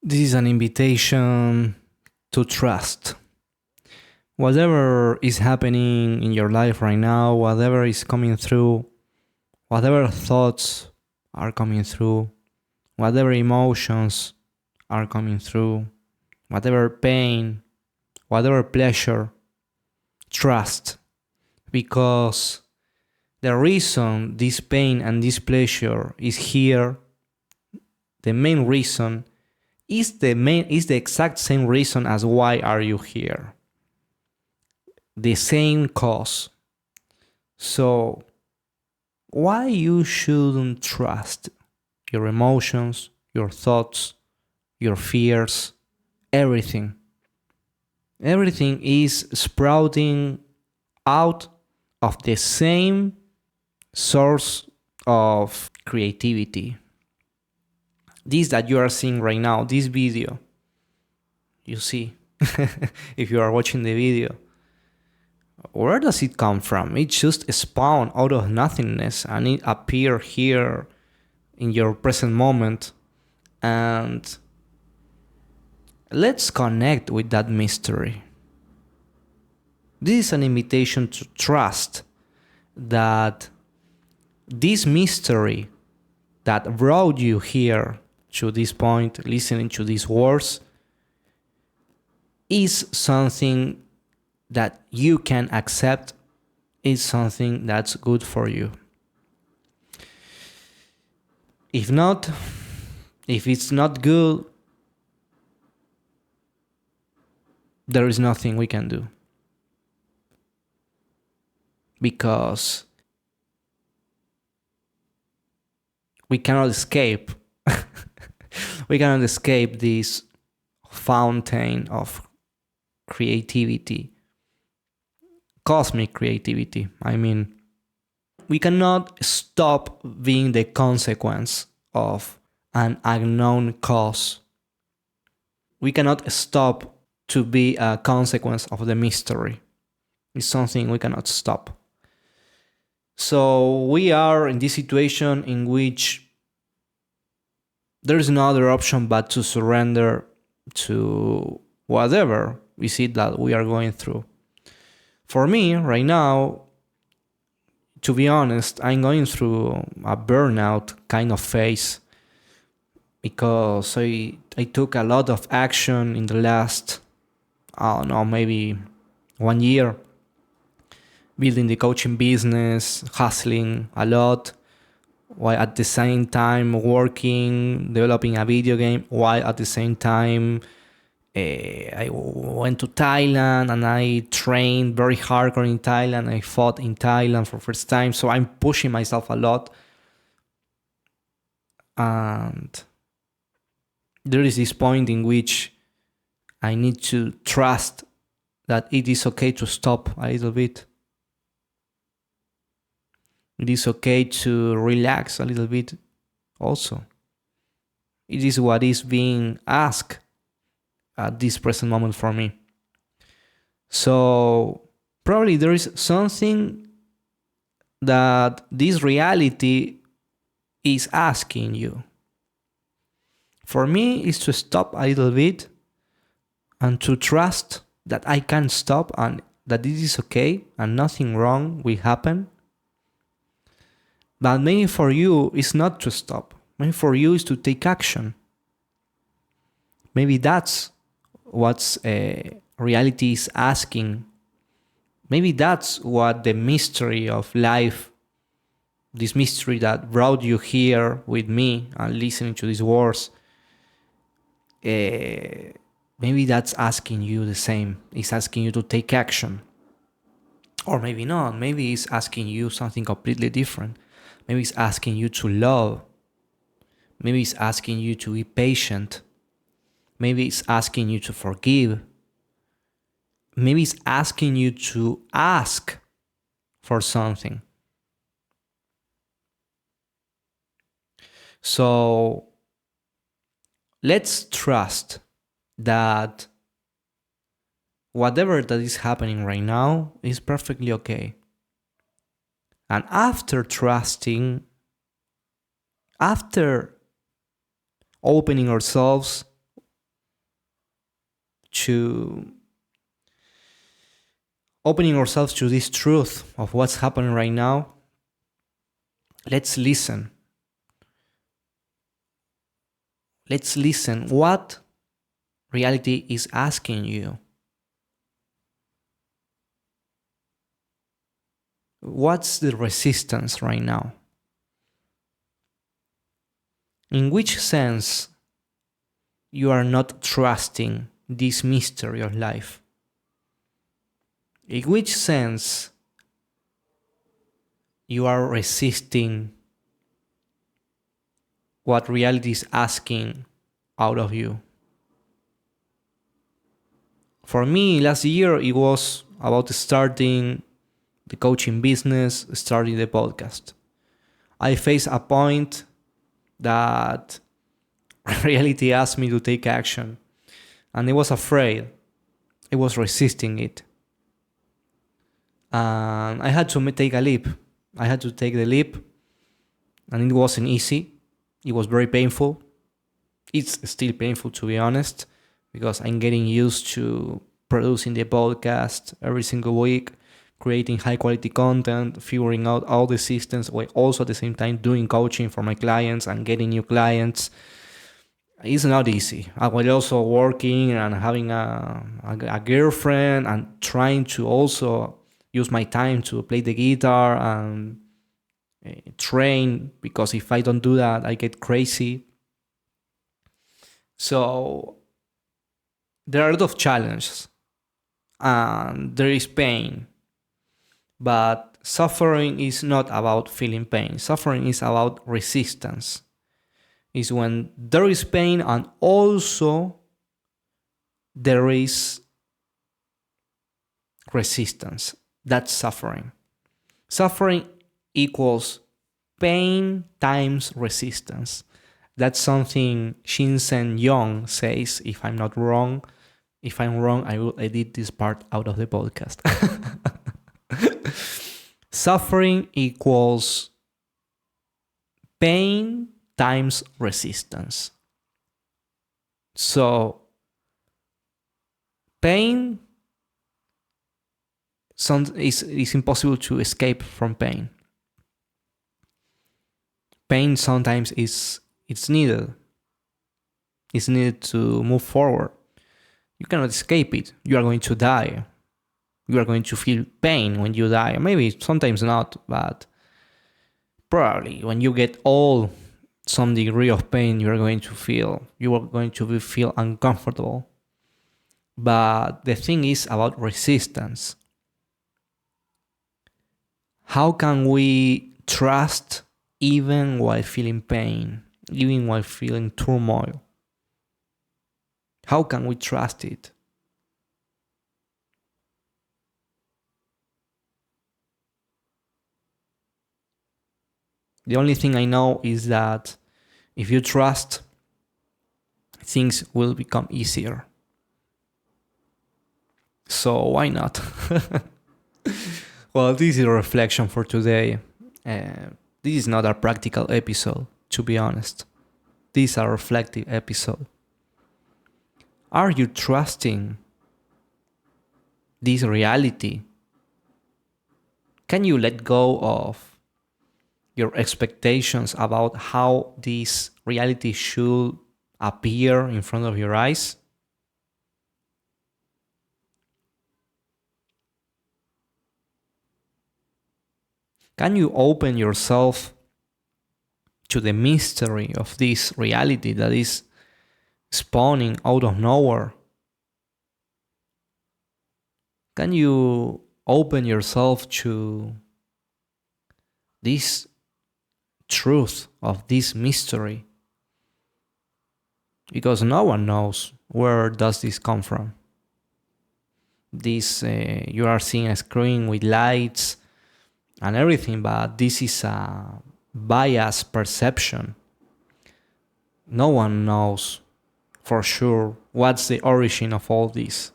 This is an invitation to trust. Whatever is happening in your life right now, whatever is coming through, whatever thoughts are coming through, whatever emotions are coming through, whatever pain, whatever pleasure, trust. Because the reason this pain and this pleasure is here, the main reason is the exact same reason as why are you here. The same cause. So why you shouldn't trust your emotions, your thoughts, your fears, everything. Everything is sprouting out of the same source of creativity. This that you are seeing right now, this video, you see, if you are watching the video, where does it come from? It just spawned out of nothingness and it appeared here in your present moment. And let's connect with that mystery. This is an invitation to trust that this mystery that brought you here to this point, listening to these words, is something that you can accept, is something that's good for you. If not, if it's not good, there is nothing we can do. Because we cannot escape. We cannot escape this fountain of creativity, cosmic creativity. I mean, we cannot stop being the consequence of an unknown cause. We cannot stop to be a consequence of the mystery. It's something we cannot stop. So we are in this situation in which there is no other option but to surrender to whatever we see that we are going through. For me, right now, to be honest, I'm going through a burnout kind of phase because I took a lot of action in the last, I don't know, maybe 1 year, building the coaching business, hustling a lot, while at the same time working, developing a video game, while at the same time I went to Thailand and I trained very hardcore in Thailand. I fought in Thailand for first time, so I'm pushing myself a lot. And there is this point in which I need to trust that it is okay to stop a little bit. It is okay to relax a little bit also. It is what is being asked at this present moment for me. So probably there is something that this reality is asking you. For me, is to stop a little bit and to trust that I can stop and that this is okay and nothing wrong will happen. But maybe for you, it's not to stop. Maybe for you, is to take action. Maybe that's what reality is asking. Maybe that's what the mystery of life, this mystery that brought you here with me and listening to these words, maybe that's asking you the same. It's asking you to take action. Or maybe not. Maybe it's asking you something completely different. Maybe it's asking you to love. Maybe it's asking you to be patient. Maybe it's asking you to forgive. Maybe it's asking you to ask for something. So let's trust that whatever that is happening right now is perfectly okay. And after trusting, after opening ourselves to opening ourselves to this truth of what's happening right now, let's listen. Let's listen what reality is asking you. What's the resistance right now? In which sense you are not trusting this mystery of life? In which sense you are resisting what reality is asking out of you? For me, last year, it was about starting the coaching business, starting the podcast. I faced a point that reality asked me to take action, and I was afraid. I was resisting it. And I had to take a leap. I had to take the leap, and it wasn't easy. It was very painful. It's still painful, to be honest, because I'm getting used to producing the podcast every single week, creating high quality content, figuring out all the systems, while also at the same time doing coaching for my clients and getting new clients. It's not easy. I was also working and having a girlfriend and trying to also use my time to play the guitar and train, because if I don't do that, I get crazy. So there are a lot of challenges and there is pain. But suffering is not about feeling pain. Suffering is about resistance. It's when there is pain and also there is resistance. That's suffering. Suffering equals pain times resistance. That's something Shinsen Young says, if I'm not wrong. If I'm wrong, I will edit this part out of the podcast. Suffering equals pain times resistance. So, pain is impossible to escape from pain. Pain sometimes it's needed. It's needed to move forward. You cannot escape it. You are going to die. You are going to feel pain when you die. Maybe sometimes not, but probably when you get old, some degree of pain you are going to feel. You are going to feel uncomfortable. But the thing is about resistance. How can we trust even while feeling pain, even while feeling turmoil? How can we trust it? The only thing I know is that if you trust, things will become easier. So why not? Well, this is a reflection for today. This is not a practical episode, to be honest. This is a reflective episode. Are you trusting this reality? Can you let go of your expectations about how this reality should appear in front of your eyes? Can you open yourself to the mystery of this reality that is spawning out of nowhere? Can you open yourself to this truth of this mystery? Because no one knows where does this come from. This you are seeing a screen with lights and everything, but this is a biased perception. No one knows for sure what's the origin of all this.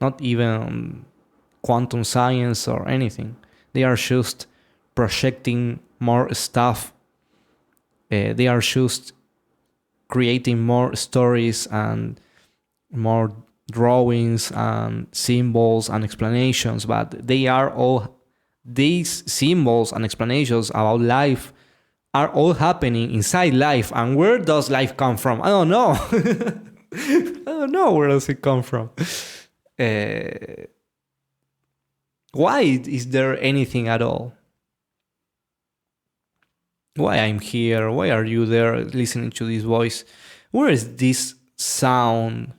Not even quantum science or anything. They are just projecting more stuff. They are just creating more stories and more drawings and symbols and explanations, but they are all, these symbols and explanations about life are all happening inside life. And where does life come from? I don't know. I don't know where does it come from. Why is there anything at all? Why I'm here? Why are you there listening to this voice? Where is this sound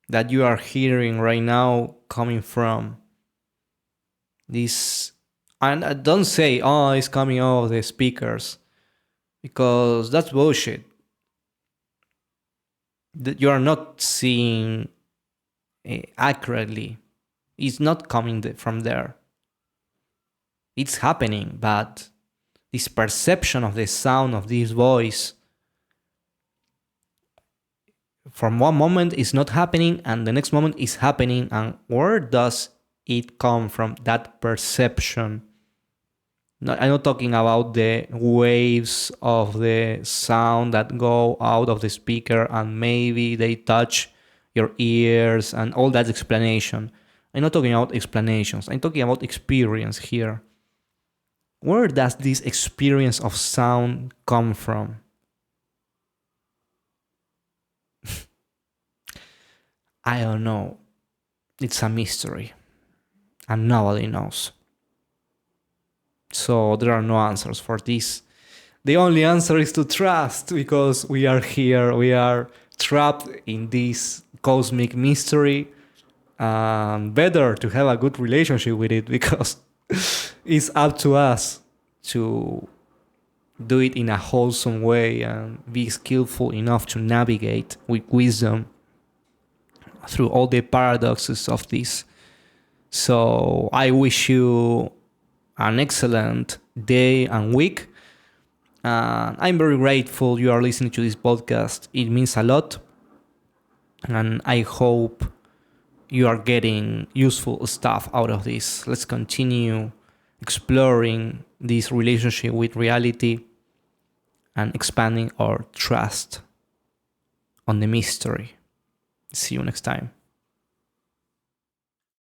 that you are hearing right now coming from? This, and don't say, oh, it's coming out of the speakers, because that's bullshit. That you are not seeing accurately. It's not coming from there. It's happening, but this perception of the sound of this voice from one moment is not happening and the next moment is happening. And where does it come from, that perception? I'm not talking about the waves of the sound that go out of the speaker and maybe they touch your ears and all that explanation. I'm not talking about explanations. I'm talking about experience here. Where does this experience of sound come from? I don't know. It's a mystery. And nobody knows. So there are no answers for this. The only answer is to trust, because we are here, we are trapped in this cosmic mystery. Better to have a good relationship with it, because it's up to us to do it in a wholesome way and be skillful enough to navigate with wisdom through all the paradoxes of this. So I wish you an excellent day and week. I'm very grateful you are listening to this podcast. It means a lot. And I hope you are getting useful stuff out of this. Let's continue exploring this relationship with reality and expanding our trust on the mystery. See you next time.